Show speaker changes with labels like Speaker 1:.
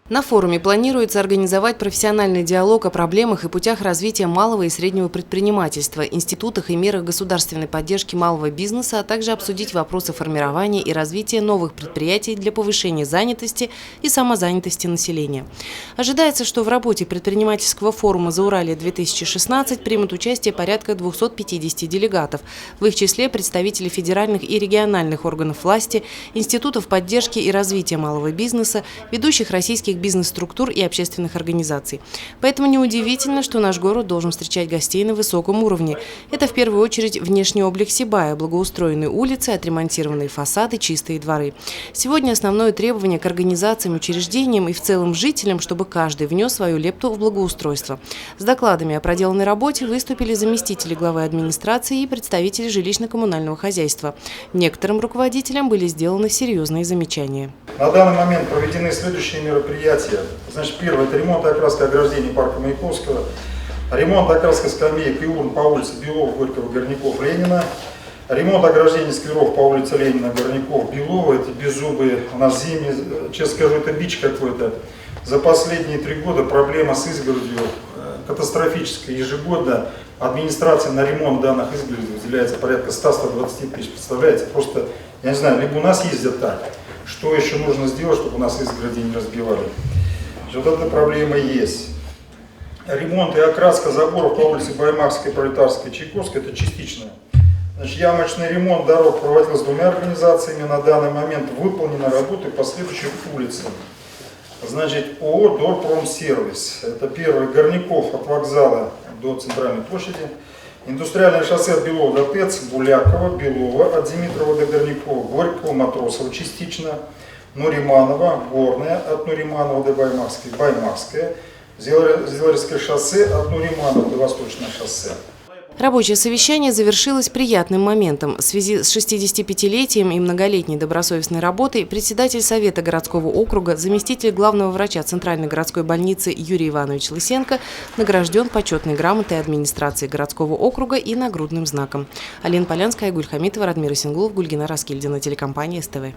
Speaker 1: На форуме планируется организовать профессиональный диалог о проблемах и путях развития малого и среднего предпринимательства, институтах и мерах государственной поддержки малого бизнеса, а также обсудить вопросы формирования и развития новых предприятий для повышения занятости и самозанятости населения. Ожидается, что в работе предпринимательского форума «Зауралье-2016» примут участие порядка 250 делегатов, в их числе представители федеральных и региональных органов власти, институтов поддержки и развития малого бизнеса, ведущих российских бизнес-структур и общественных организаций. Поэтому неудивительно, что наш город должен встречать гостей на высоком уровне. Это в первую очередь внешний облик Сибая, благоустроенные улицы, отремонтированные фасады, чистые дворы. Сегодня основное требование к организациям, учреждениям и в целом жителям, чтобы каждый внес свою лепту в благоустройство. С докладами о проделанной работе выступили заместители главы администрации и представители жилищно-коммунального хозяйства. Некоторым руководителям были сделаны серьезные замечания.
Speaker 2: На данный момент проведены следующие мероприятия. Значит, первое – это ремонт и окраска ограждений парка Маяковского, ремонт и окраска скамеек и урн по улице Белова, Горького, Горняков, Ленина, ремонт ограждений скверов по улице Ленина, Горняков, Белова. Это беззубые у нас зимние, честно скажу, это бич какой-то. За последние 3 года проблема с изгородью катастрофическая. Ежегодно администрация на ремонт данных изгородей выделяется порядка 100-120 тысяч. Представляете? Просто, я не знаю, либо у нас ездят так. Что еще нужно сделать, чтобы у нас изгороди не разбивали? Вот эта проблема есть. Ремонт и окраска заборов по улице Баймакской, Пролетарской, Чайковской – это частичная. Значит, ямочный ремонт дорог проводился 2 организациями. На данный момент выполнены работы по следующим улицам. Значит, ООО «Дорпромсервис». Это первый – Горняков от вокзала до Центральной площади. Индустриальное шоссе от Белова до ТЭЦ, Булякова, Белова, от Димитрова до Горнякова, Горького, Матросова частично, Нуриманова, Горная, от Нуриманова до Баймакской, Баймакская, Зеларское шоссе от Нуриманова до Восточное шоссе.
Speaker 1: Рабочее совещание завершилось приятным моментом. В связи с 65-летием и многолетней добросовестной работой председатель Совета городского округа, заместитель главного врача Центральной городской больницы Юрий Иванович Лысенко награжден почетной грамотой администрации городского округа и нагрудным знаком. Алина Полянская, Айгуль Хамитова, Радмир Исенгулов, Гульгина Раскильдина, телекомпания СТВ.